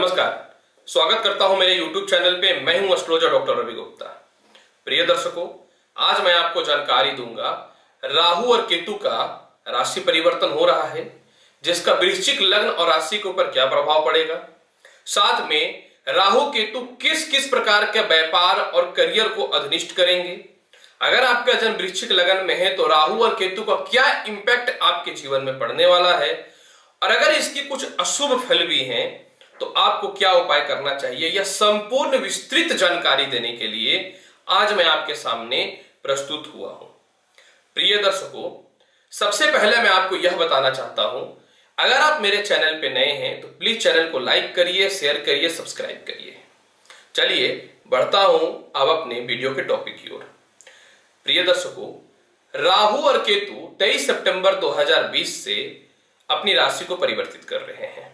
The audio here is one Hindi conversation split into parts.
नमस्कार, स्वागत करता हूं मेरे YouTube चैनल पे। मैं हूं एस्ट्रोलॉजर डॉक्टर रवि गुप्ता। प्रिय दर्शकों, आज मैं आपको जानकारी दूंगा राहु और केतु का राशि परिवर्तन हो रहा है, जिसका वृश्चिक लग्न और राशि के ऊपर क्या प्रभाव पड़ेगा। साथ में राहु केतु किस किस प्रकार के व्यापार और करियर को अधनिष्ट करेंगे। अगर आपका जन्म वृश्चिक लग्न में है तो राहु और केतु का क्या इंपैक्ट आपके जीवन में पड़ने वाला है, और अगर इसकी कुछ अशुभ फल भी हैं तो आपको क्या उपाय करना चाहिए। यह संपूर्ण विस्तृत जानकारी देने के लिए आज मैं आपके सामने प्रस्तुत हुआ हूं। प्रिय दर्शकों, सबसे पहले मैं आपको यह बताना चाहता हूं, अगर आप मेरे चैनल पे नए हैं तो प्लीज चैनल को लाइक करिए, शेयर करिए, सब्सक्राइब करिए। चलिए बढ़ता हूं अब अपने वीडियो के टॉपिक की ओर। प्रिय दर्शकों, राहु और केतु 23 सितंबर 2020 से अपनी राशि को परिवर्तित कर रहे हैं,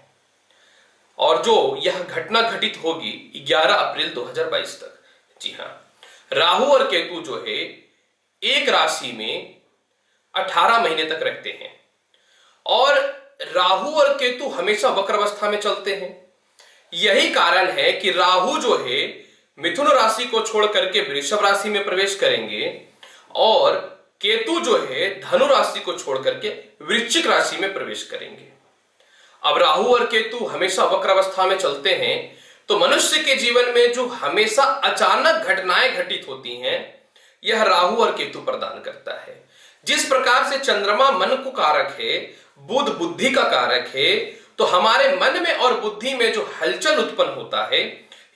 और जो यह घटना घटित होगी 11 अप्रैल 2022 तक। जी हां, राहु और केतु जो है एक राशि में 18 महीने तक रहते हैं, और राहु और केतु हमेशा वक्र अवस्था में चलते हैं। यही कारण है कि राहु जो है मिथुन राशि को छोड़ करके वृषभ राशि में प्रवेश करेंगे, और केतु जो है धनु राशि को छोड़ करके वृश्चिक राशि में प्रवेश करेंगे। अब राहु और केतु हमेशा वक्र अवस्था में चलते हैं, तो मनुष्य के जीवन में जो हमेशा अचानक घटनाएं घटित होती हैं, यह राहु और केतु प्रदान करता है। जिस प्रकार से चंद्रमा मन को कारक है, बुध बुद्धि का कारक है, तो हमारे मन में और बुद्धि में जो हलचल उत्पन्न होता है,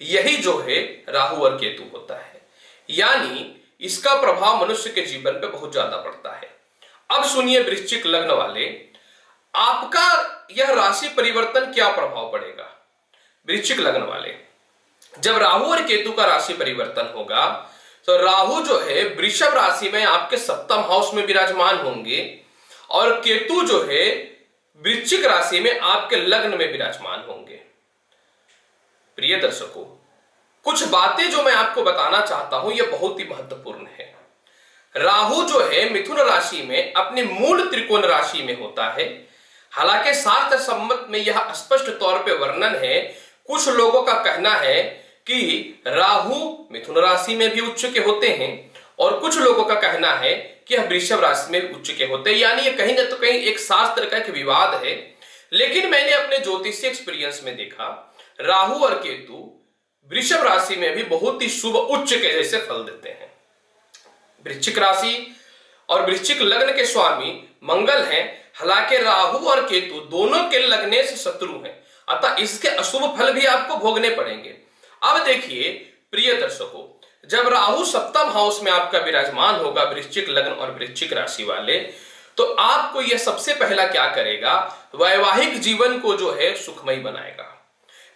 यही जो है राहु और केतु होता है। यानी इसका प्रभाव मनुष्य के जीवन पे बहुत ज्यादा पड़ता है। अब सुनिए वृश्चिक लग्न वाले, आपका यह राशि परिवर्तन क्या प्रभाव पड़ेगा। वृश्चिक लग्न वाले, जब राहु और केतु का राशि परिवर्तन होगा तो राहु जो है वृषभ राशि में आपके सप्तम हाउस में विराजमान होंगे, और केतु जो है वृश्चिक राशि में आपके लग्न में विराजमान होंगे। प्रिय दर्शकों, कुछ बातें जो मैं आपको बताना चाहता हूं, यह बहुत ही महत्वपूर्ण है। राहु जो है मिथुन राशि में अपने मूल त्रिकोण राशि में होता है। हालांकि शास्त्र सम्मत में यह स्पष्ट तौर पे वर्णन है। कुछ लोगों का कहना है कि राहु मिथुन राशि में भी उच्च के होते हैं, और कुछ लोगों का कहना है कि यह वृषभ राशि में भी उच्च के होते हैं। यानी ये कहीं ना तो कहीं एक शास्त्र का एक विवाद है। लेकिन मैंने अपने ज्योतिषीय एक्सपीरियंस में देखा, राहु और केतु वृषभ राशि में भी बहुत ही शुभ उच्च के जैसे फल देते हैं। वृश्चिक राशि और वृश्चिक लग्न के स्वामी मंगल हैं। हालांकि राहु और केतु दोनों के लगने से शत्रु हैं, अतः इसके अशुभ फल भी आपको भोगने पड़ेंगे। अब देखिए प्रिय दर्शकों, जब राहु सप्तम हाउस में आपका विराजमान होगा वृश्चिक लग्न और वृश्चिक राशि वाले, तो आपको यह सबसे पहला क्या करेगा, वैवाहिक जीवन को जो है सुखमय बनाएगा।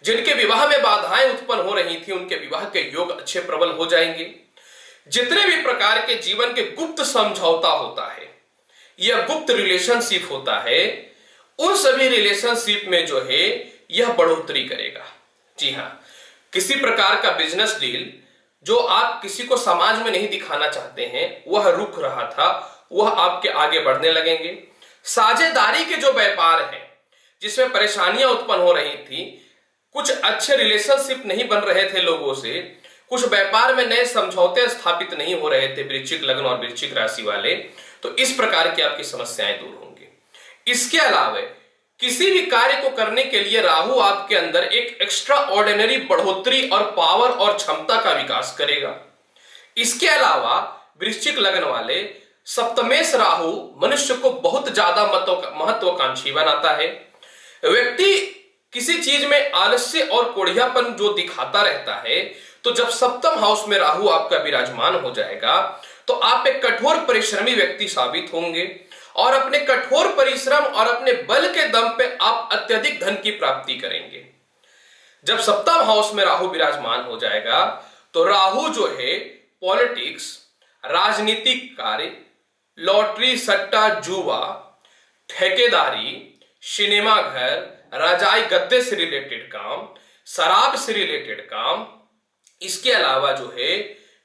जिनके विवाह में बाधाएं उत्पन्न हो रही थी, उनके विवाह के योग अच्छे प्रबल हो जाएंगे। जितने भी प्रकार के जीवन के गुप्त समझौता होता है, यह गुप्त रिलेशनशिप होता है, उन सभी रिलेशनशिप में जो है यह बढ़ोतरी करेगा। जी हां, किसी प्रकार का बिजनेस डील जो आप किसी को समाज में नहीं दिखाना चाहते हैं, वह रुक रहा था, वह आपके आगे बढ़ने लगेंगे। साझेदारी के जो व्यापार हैं जिसमें परेशानियां उत्पन्न हो रही थी, कुछ अच्छे रिलेशनशिप नहीं बन रहे थे लोगों से, कुछ व्यापार में नए समझौते स्थापित नहीं हो रहे थे वृश्चिक लग्न और वृश्चिक राशि वाले, तो इस प्रकार की आपकी समस्याएं दूर होंगी। इसके अलावा किसी भी कार्य को करने के लिए राहु आपके अंदर एक एक्स्ट्रा ऑर्डिनरी बढ़ोतरी और पावर और क्षमता का विकास करेगा। इसके अलावा वृश्चिक लग्न वाले, सप्तमेश राहु मनुष्य को बहुत ज्यादा महत्वाकांक्षी बनाता है। व्यक्ति किसी चीज में आलस्य और कोढ़ियापन जो दिखाता रहता है, तो जब सप्तम हाउस में राहु आपका विराजमान हो जाएगा तो आप एक कठोर परिश्रमी व्यक्ति साबित होंगे, और अपने कठोर परिश्रम और अपने बल के दम पे आप अत्यधिक धन की प्राप्ति करेंगे। जब सप्तम हाउस में राहु विराजमान हो जाएगा तो राहु जो है पॉलिटिक्स, राजनीतिक कार्य, लॉटरी, सट्टा, जुआ, ठेकेदारी, सिनेमा घर, राजाई गद्दे से रिलेटेड काम, शराब से रिलेटेड काम, इसके अलावा जो है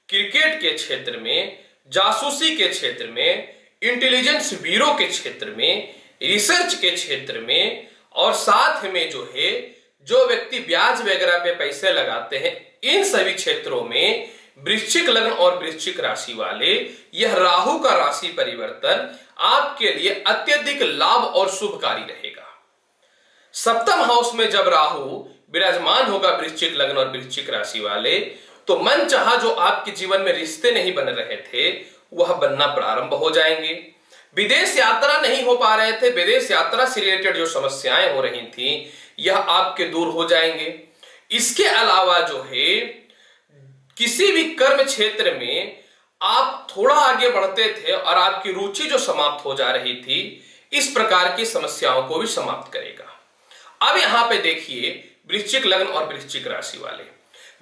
क्रिकेट के क्षेत्र में, जासूसी के क्षेत्र में, इंटेलिजेंस ब्यूरो के क्षेत्र में, रिसर्च के क्षेत्र में, और साथ में जो है जो व्यक्ति ब्याज वगैरह पे पैसे लगाते हैं, इन सभी क्षेत्रों में वृश्चिक लग्न और वृश्चिक राशि वाले यह राहु का राशि परिवर्तन आपके लिए अत्यधिक लाभ और शुभकारी रहेगा। सप्तम हाउस में जब राहु विराजमान होगा वृश्चिक लग्न और वृश्चिक राशि वाले, तो मनचाहा जो आपके जीवन में रिश्ते नहीं बन रहे थे वह बनना प्रारंभ हो जाएंगे। विदेश यात्रा नहीं हो पा रहे थे, विदेश यात्रा से रिलेटेड जो समस्याएं हो रही थी यह आपके दूर हो जाएंगे। इसके अलावा जो है किसी भी कर्म क्षेत्र में आप थोड़ा आगे बढ़ते थे और आपकी रुचि जो समाप्त हो जा रही थी, इस प्रकार की समस्याओं को भी समाप्त करेगा। अब यहां पे देखिए वृश्चिक लग्न और वृश्चिक राशि वाले,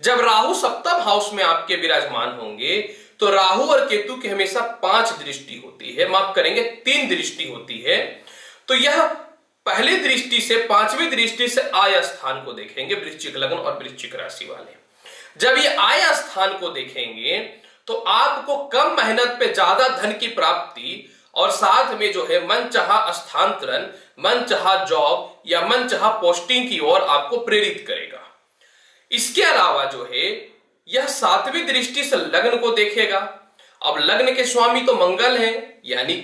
जब राहु सप्तम हाउस में आपके विराजमान होंगे तो राहु और केतु की हमेशा 5 दृष्टि होती है, माफ करेंगे 3 दृष्टि होती है। तो यह पहली दृष्टि से 5वीं दृष्टि से आय स्थान को देखेंगे वृश्चिक लग्न और वृश्चिक राशि वाले। जब ये आय स्थान को देखेंगे तो आपको कम मेहनत पे ज्यादा धन की प्राप्ति और साथ में जो है मनचाहा स्थानांतरण, मनचाहा जॉब या मनचाहा पोस्टिंग की ओर आपको प्रेरित करेगा। इसके अलावा जो है यह 7वीं दृष्टि से लग्न को देखेगा। अब लग्न के स्वामी तो मंगल हैं, यानी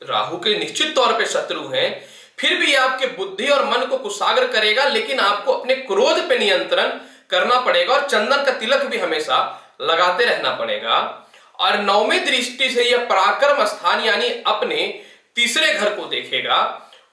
राहु के निश्चित तौर पे शत्रु हैं, फिर भी आपके बुद्धि और मन को कुशाग्र करेगा, लेकिन आपको अपने क्रोध पे नियंत्रण करना पड़ेगा और चंदन का तिलक भी हमेशा लगाते रहना पड़ेगा। और 9वीं दृष्टि से यह पराक्रम स्थान यानी अपने तीसरे घर को देखेगा।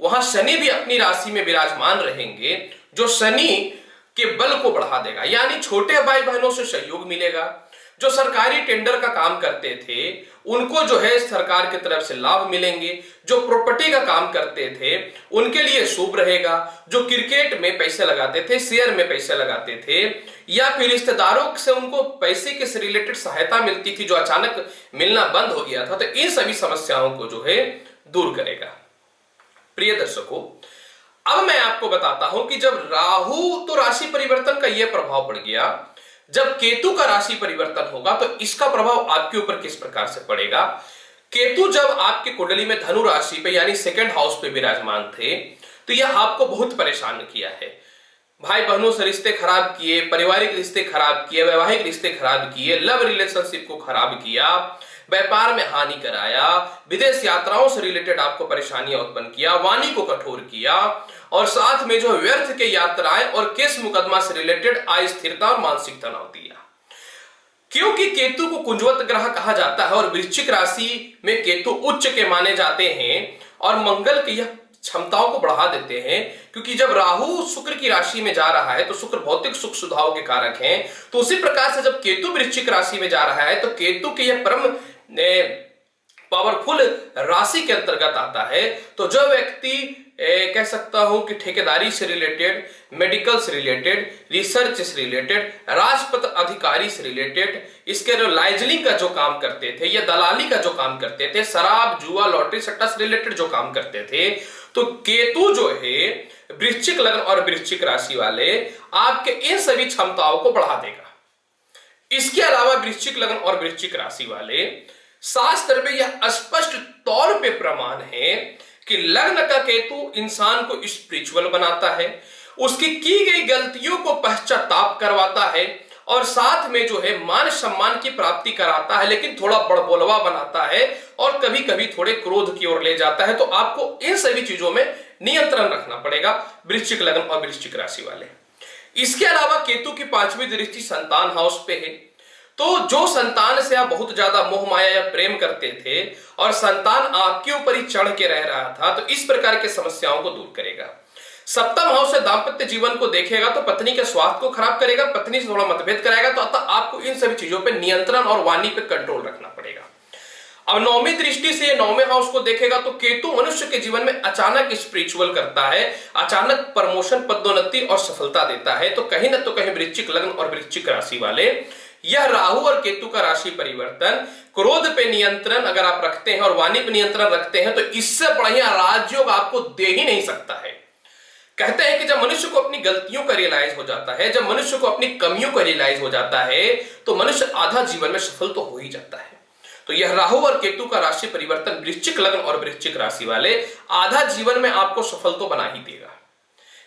वहां शनि भी अपनी राशि में विराजमान रहेंगे, जो शनि के बल को बढ़ा देगा, यानी छोटे भाई बहनों से सहयोग मिलेगा। जो सरकारी टेंडर का काम करते थे उनको जो है सरकार की तरफ से लाभ मिलेंगे। जो प्रॉपर्टी का काम करते थे उनके लिए शुभ रहेगा। जो क्रिकेट में पैसे लगाते थे, शेयर में पैसे लगाते थे, या फिर रिश्तेदारों से उनको पैसे के से रिलेटेड सहायता मिलती थी जो अचानक मिलना बंद हो गया था, तो इन सभी समस्याओं को जो है दूर करेगा। प्रिय दर्शकों, अब मैं आपको बताता हूं कि जब राहु तो राशि परिवर्तन का यह प्रभाव पड़ गया, जब केतु का राशि परिवर्तन होगा तो इसका प्रभाव आपके ऊपर किस प्रकार से पड़ेगा। केतु जब आपके कुंडली में धनु राशि पे यानी 2nd हाउस पे विराजमान थे तो यह आपको बहुत परेशान किया है। भाई बहनों से रिश्ते खराब किए, पारिवारिक रिश्ते खराब किए, वैवाहिक रिश्ते खराब किए, लव रिलेशनशिप को खराब किया, व्यापार में हानि कराया, विदेश यात्राओं से रिलेटेड आपको परेशानियां उत्पन्न किया, वाणी को कठोर किया, और साथ में जो व्यर्थ के यात्राएं और केस मुकदमा से रिलेटेड अस्थिरता और मानसिक तनाव दिया। क्योंकि केतु को कुंजवत ग्रह कहा जाता है और वृश्चिक राशि में केतु उच्च के माने जाते हैं और मंगल की यह क्षमताओं को बढ़ा देते हैं। क्योंकि जब राहु शुक्र की राशि में जा रहा है तो शुक्र भौतिक सुख सुधाओं के कारक हैं, तो उसी प्रकार से जब केतु वृश्चिक राशि में जा रहा है तो केतु के यह परम पावरफुल राशि के अंतर्गत आता है। तो जो व्यक्ति कह सकता हूं कि ठेकेदारी से रिलेटेड, मेडिकल से रिलेटेड, रिसर्च से रिलेटेड, राजपत्र अधिकारी से रिलेटेड, इसके लाइजनिंग का जो काम करते थे या दलाली का जो काम करते थे, शराब जुआ लॉटरी सट्टा से रिलेटेड जो काम करते थे, तो केतु जो है वृश्चिक लग्न और वृश्चिक राशि वाले आपके इन सभी क्षमताओं को बढ़ा देगा। इसके अलावा वृश्चिक लग्न और वृश्चिक राशि वाले शास्त्र में यह स्पष्ट तौर पे प्रमाण है कि लग्न का केतु इंसान को स्पिरिचुअल बनाता है, उसकी की गई गलतियों को पश्चाताप करवाता है और साथ में जो है मान सम्मान की प्राप्ति कराता है, लेकिन थोड़ा बड़बोलवा बनाता है और कभी कभी थोड़े क्रोध की ओर ले जाता है। तो आपको इन सभी चीजों में नियंत्रण रखना पड़ेगा वृश्चिक लग्न और वृश्चिक राशि वाले। इसके अलावा केतु की 5वीं दृष्टि संतान हाउस पे है, तो जो संतान से आप बहुत ज्यादा मोह माया या प्रेम करते थे और संतान आपके ऊपर ही चढ़ के रह रहा था, तो इस प्रकार के समस्याओं को दूर करेगा। सप्तम हाउस से दाम्पत्य जीवन को देखेगा तो पत्नी के स्वास्थ्य को खराब करेगा, पत्नी से थोड़ा मतभेद कराएगा, तो अतः आपको इन सभी चीजों पे नियंत्रण और वाणी पे कंट्रोल रखना पड़ेगा। अब 9वीं दृष्टि से 9वें हाउस को देखेगा तो केतु मनुष्य के जीवन में अचानक स्पिरिचुअल करता है, अचानक प्रमोशन, पदोन्नति और सफलता देता है। तो कहीं ना तो कहीं वृश्चिक लग्न और वृश्चिक राशि वाले यह राहु और केतु का राशि परिवर्तन, क्रोध पे नियंत्रण अगर आप रखते हैं और वाणी पे नियंत्रण रखते हैं तो इससे बढ़िया राजयोग आपको दे ही नहीं सकता है। कहते हैं कि जब मनुष्य को अपनी गलतियों का रियलाइज हो जाता है, जब मनुष्य को अपनी कमियों का रियलाइज हो जाता है, तो मनुष्य आधा जीवन में सफल तो हो ही जाता है। तो यह राहु और केतु का राशि परिवर्तन वृश्चिक लग्न और वृश्चिक राशि वाले आधा जीवन में आपको सफल तो बना ही देगा।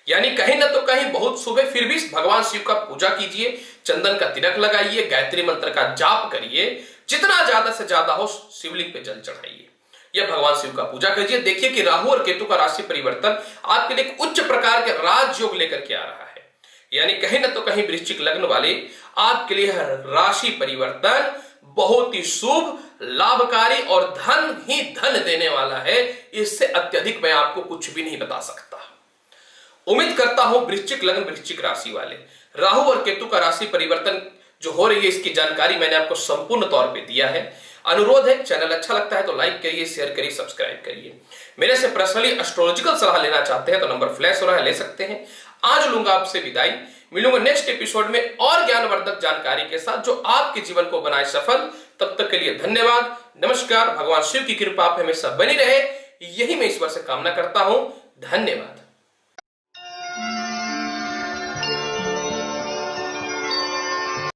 यानी कहीं ना तो कहीं बहुत सुबह फिर भी भगवान शिव का पूजा कीजिए, चंदन का तिलक लगाइए, गायत्री मंत्र का जाप करिए, जितना ज्यादा से ज्यादा हो शिवलिंग पे जल चढ़ाइए या भगवान शिव का पूजा कीजिए। देखिए कि राहु और केतु का राशि परिवर्तन आपके लिए एक उच्च प्रकार के राजयोग लेकर के आ रहा है। यानी कहीं ना तो कहीं वृश्चिक लग्न वाले आपके लिए राशि परिवर्तन बहुत ही शुभ, लाभकारी और धन ही धन देने वाला है। इससे अत्यधिक मैं आपको कुछ भी नहीं बता सकता। उम्मीद करता हूं वृश्चिक लग्न वृश्चिक राशि वाले राहु और केतु का राशि परिवर्तन जो हो रही है इसकी जानकारी मैंने आपको संपूर्ण तौर पे दिया है। अनुरोध है, चैनल अच्छा लगता है तो लाइक करिए, शेयर करिए, सब्सक्राइब करिए। मेरे से पर्सनली एस्ट्रोलॉजिकल सलाह लेना चाहते हैं तो नंबर फ्लैश हो रहा है, ले सकते हैं। आज लूंगा आपसे विदाई, मिलूंगा नेक्स्ट एपिसोड में और ज्ञानवर्धक जानकारी के साथ जो आपके जीवन को बनाए सफल। तब तक के लिए धन्यवाद, नमस्कार। भगवान शिव की कृपा आप हमेशा बनी रहे, यही मैं ईश्वर से कामना करता हूं। धन्यवाद।